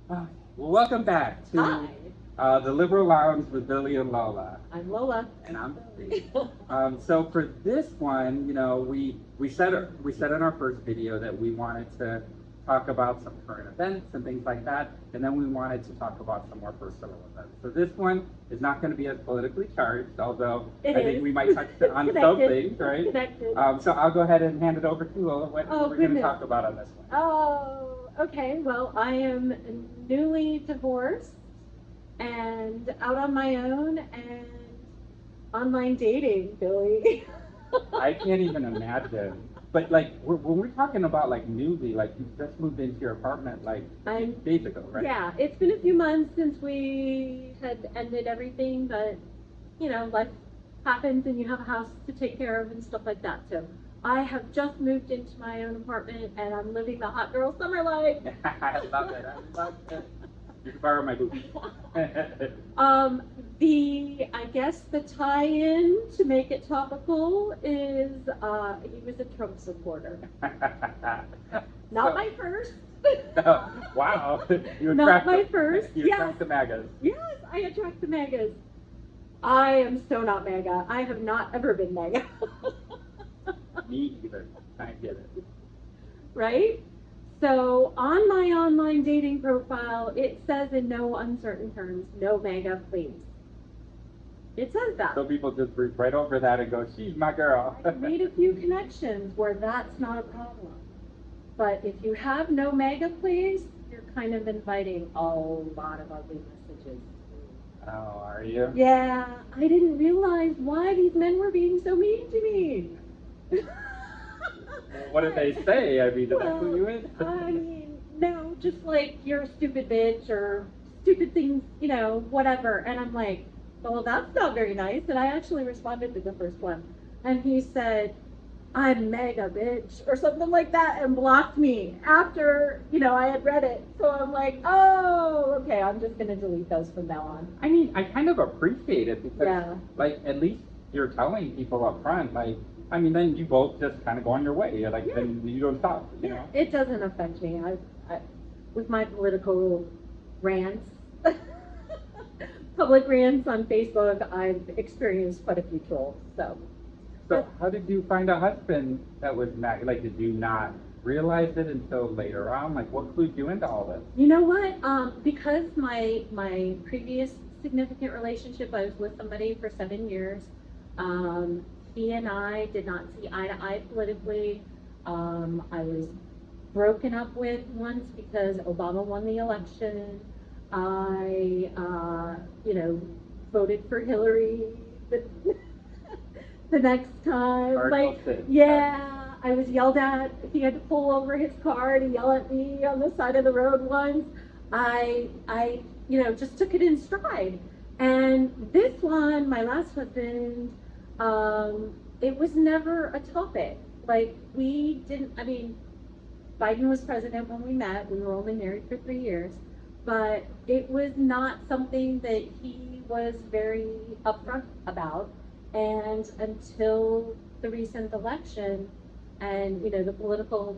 Well, welcome back Hi, to the Liberal Lounge with Billy and Lola, I'm Lola. and I'm Billy. So for this one, we said in our first video that we wanted to talk about some current events and things like that, and then we wanted to talk about some more personal events. So this one is not going to be as politically charged, although I think we might touch on some things, right? Connected. So I'll go ahead and hand it over to Lola. What Oh, we're going to goodness. talk about on this one? Oh, okay. Well, I am newly divorced and out on my own and online dating, Billy. I can't even imagine. But like when we're talking about like newly, like you just moved into your apartment like I'm, days ago, right? yeah, it's been a few months since we had ended everything, but life happens and you have a house to take care of and stuff like that. So I have just moved into my own apartment and I'm living the hot girl summer life. I love it. I love it. You can borrow my boots. I guess the tie-in to make it topical is he was a Trump supporter. Not my first. Wow. You Not attract my the, first. You attract the MAGAs. Yes, I attract the MAGAs. I am so not MAGA. I have not ever been MAGA. Me either. I get it. Right? So on my online dating profile, it says in no uncertain terms, no MAGA, please. It says that. So people just read right over that and go, she's my girl. I've made a few connections where that's not a problem. But if you have no MAGA, please, you're kind of inviting a lot of ugly messages. Oh, are you? Yeah, I didn't realize why these men were being so mean to me. What did they say? I mean, did that clue you in? I mean, no, just like you're a stupid bitch or stupid things, whatever. And I'm like, well, that's not very nice. And I actually responded to the first one. And he said, I'm mega bitch or something like that and blocked me after, I had read it. So I'm like, oh, okay, I'm just going to delete those from now on. I mean, I kind of appreciate it because, Yeah. like, at least you're telling people up front, like, I mean, then you both just kind of go on your way. You're like, then you don't stop, you know? It doesn't affect me. I with my political rants, public rants on Facebook, I've experienced quite a few trolls. So how did you find a husband that was MAGA? Like, did you not realize it until later on? Like, what clued you into all this? You know what? Because my previous significant relationship, I was with somebody for 7 years. He and I did not see eye to eye politically. I was broken up with once because Obama won the election. I, voted for Hillary the next time. Yeah, I was yelled at. He had to pull over his car to yell at me on the side of the road once. I, just took it in stride. And this one, my last husband, it was never a topic. Like, we didn't, I mean, Biden was president when we met. We were only married for 3 years. But it was not something that he was very upfront about. And until the recent election and, the political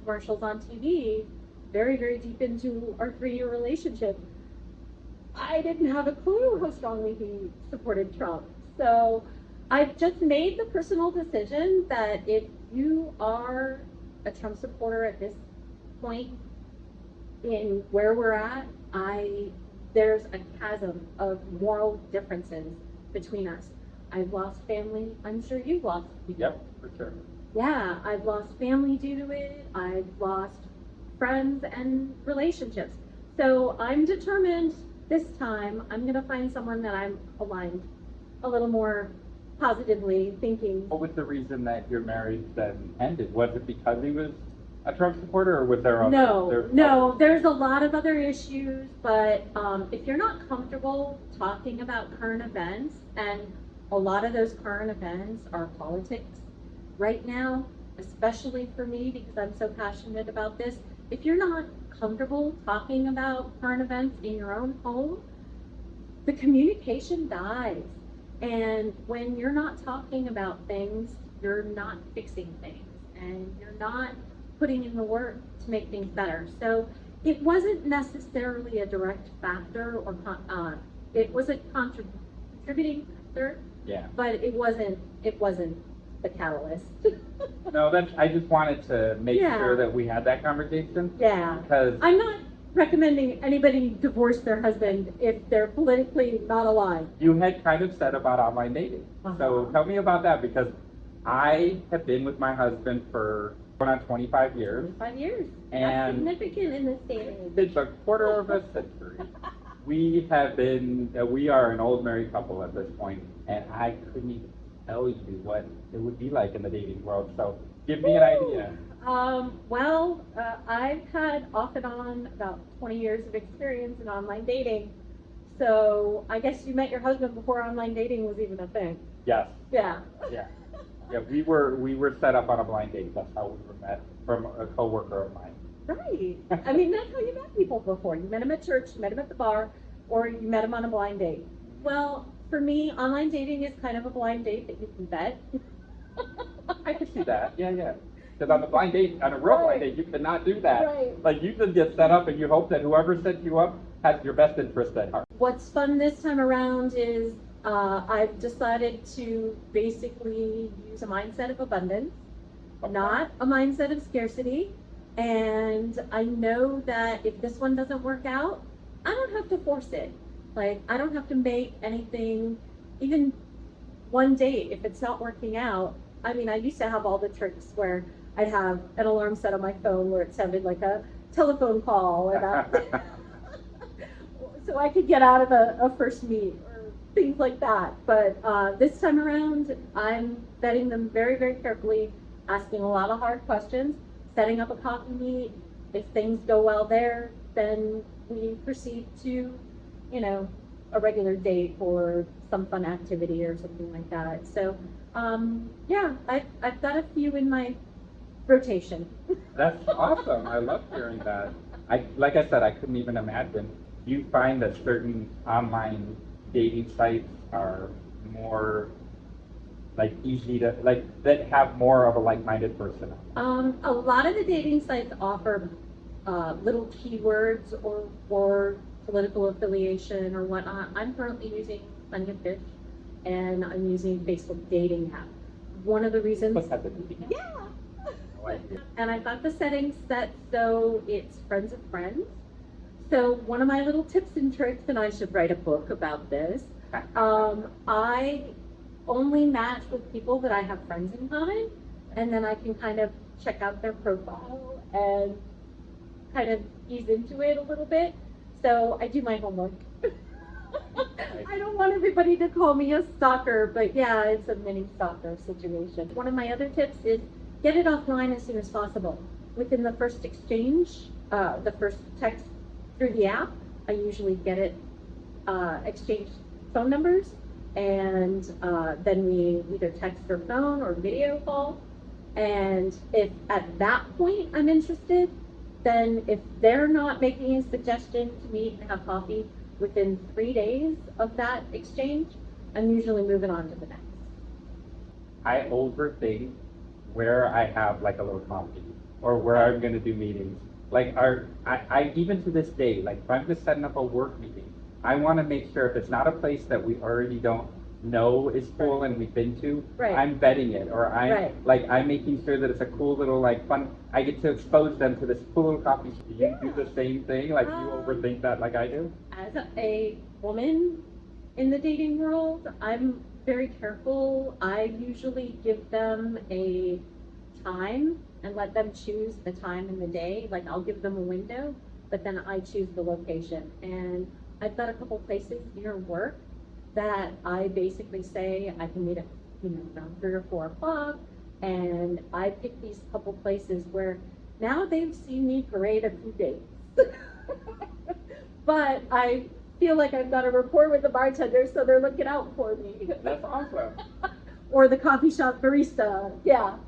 commercials on TV, very, very deep into our 3-year relationship, I didn't have a clue how strongly he supported Trump. So I've just made the personal decision that if you are a Trump supporter at this point in where we're at, there's a chasm of moral differences between us. I've lost family. I'm sure you've lost people. Yep, for sure. Yeah, I've lost family due to it. I've lost friends and relationships. So I'm determined this time I'm going to find someone that I'm aligned a little more positively thinking. What was the reason that your marriage then ended? Was it because he was a Trump supporter, or was there No, there's a lot of other issues, but if you're not comfortable talking about current events, and a lot of those current events are politics right now, especially for me because I'm so passionate about this, if you're not comfortable talking about current events in your own home, the communication dies. And when you're not talking about things, you're not fixing things and you're not putting in the work to make things better. So it wasn't necessarily a direct factor, or it was a contributing factor. Yeah. But it wasn't the catalyst. No, I just wanted to make Yeah. sure that we had that conversation. Yeah. Because I'm not recommending anybody divorce their husband if they're politically not aligned. you had kind of said about online dating. So tell me about that, because I have been with my husband for going on 25 years. 5 years. That's And significant in this day and age. it's a quarter of a century. We are an old married couple at this point, and I couldn't even tell you what it would be like in the dating world. So give me an idea. Well, I've had off and on about 20 years of experience in online dating. So I guess you met your husband before online dating was even a thing. Yes. Yeah. Yeah. Yeah. We were set up on a blind date. That's how we were met, from a coworker of mine. Right. I mean, that's how you met people before. You met them at church, you met them at the bar, or you met them on a blind date. Well, for me, online dating is kind of a blind date that you can vet. I could see that. Yeah, yeah. Because on a real blind date, you cannot do that. Right. Like, you just get set up and you hope that whoever set you up has your best interest at heart. What's fun this time around is I've decided to basically use a mindset of abundance, not a mindset of scarcity. And I know that if this one doesn't work out, I don't have to force it. Like, I don't have to make anything, even one date, if it's not working out. I mean, I used to have all the tricks where I'd have an alarm set on my phone where it sounded like a telephone call, or that. So I could get out of a first meet or things like that. But this time around, I'm vetting them very, very carefully, asking a lot of hard questions, setting up a coffee meet. If things go well there, then we proceed to, a regular date or some fun activity or something like that. So, yeah, I've got a few in my rotation. That's awesome. I love hearing that. Like I said, I couldn't even imagine. Do you find that certain online dating sites are more easy to that have more of a like-minded person? A lot of the dating sites offer little keywords or political affiliation or whatnot. I'm currently using Plenty of Fish, and I'm using Facebook dating app. One of the reasons. What's that, the dating app? Yeah. And I've got the settings set so it's friends of friends. So one of my little tips and tricks, and I should write a book about this. I only match with people that I have friends in common, and then I can kind of check out their profile and kind of ease into it a little bit. So I do my homework. I don't want everybody to call me a stalker, but yeah, it's a mini stalker situation. One of my other tips is get it offline as soon as possible. Within the first exchange, the first text through the app, I usually get it exchange phone numbers, and then we either text or phone or video call. And if at that point I'm interested, then if they're not making a suggestion to meet and have coffee within 3 days of that exchange, I'm usually moving on to the next. I overthink where I have a little coffee or where I'm going to do meetings. I even to this day, if I'm just setting up a work meeting, I want to make sure if it's not a place that we already don't know is cool and we've been to, I'm vetting it, or I'm making sure that it's a cool little fun. I get to expose them to this cool little coffee shop. Do you do the same thing? You overthink that like I do? As a woman in the dating world, I'm very careful. I usually give them a time and let them choose the time in the day. I'll give them a window, but then I choose the location. And I've got a couple places near work that I basically say I can meet at around 3 or 4 o'clock, and I pick these couple places where now they've seen me parade a few dates. But I feel like I've got a rapport with the bartender, so they're looking out for me. That's awesome. Or the coffee shop barista, yeah.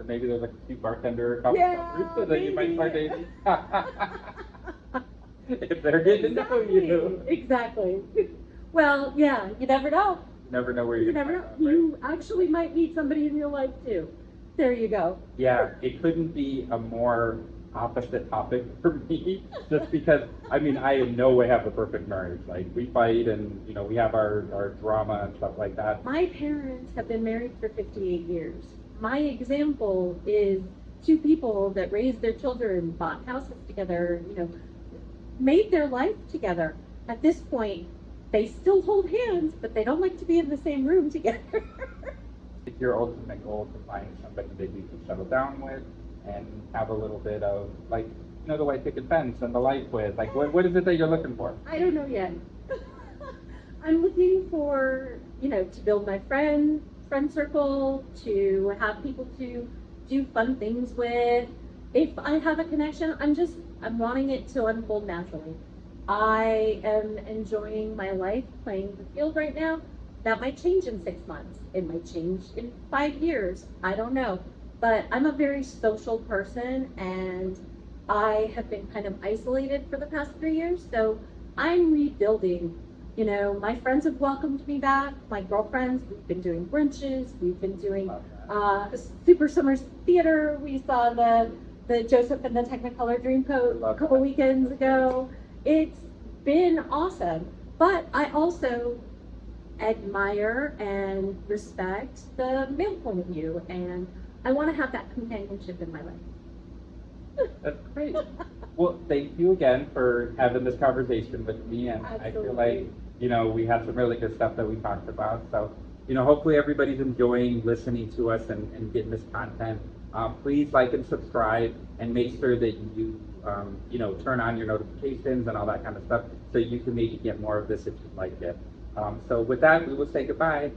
Maybe there's a cute bartender or coffee shop barista that you might start dating. If they're getting to know you. Exactly. Well, yeah, you never know. You never know where you're going to never know. You actually might meet somebody in real life too. There you go. Yeah, it couldn't be a more opposite topic for me, just because, I mean, I in no way have a perfect marriage. Like, we fight and, you know, we have our drama and stuff like that. My parents have been married for 58 years. My example is two people that raised their children, bought houses together, you know, made their life together. At this point, they still hold hands, but they don't like to be in the same room together. It's your ultimate goal to find somebody that you can settle down with and have a little bit of, like, you know, the white picket fence and the life with. Like, what is it that you're looking for? I don't know yet. I'm looking for, you know, to build my friend circle, to have people to do fun things with. If I have a connection, I'm wanting it to unfold naturally. I am enjoying my life playing the field right now. That might change in 6 months. It might change in 5 years. I don't know. But I'm a very social person, and I have been kind of isolated for the past 3 years. So I'm rebuilding. You know, my friends have welcomed me back. My girlfriends, we've been doing brunches. We've been doing Super Summers Theater. We saw the Joseph and the Technicolor Dreamcoat a couple weekends ago. It's been awesome. But I also admire and respect the male point of view, and I want to have that companionship in my life. That's great. Well, thank you again for having this conversation with me, and Absolutely. I feel like, you know, we had some really good stuff that we talked about. So, you know, hopefully everybody's enjoying listening to us and getting this content. Please like and subscribe, and make sure that you, you know, turn on your notifications and all that kind of stuff, so you can maybe get more of this if you like it. So with that, we will say goodbye.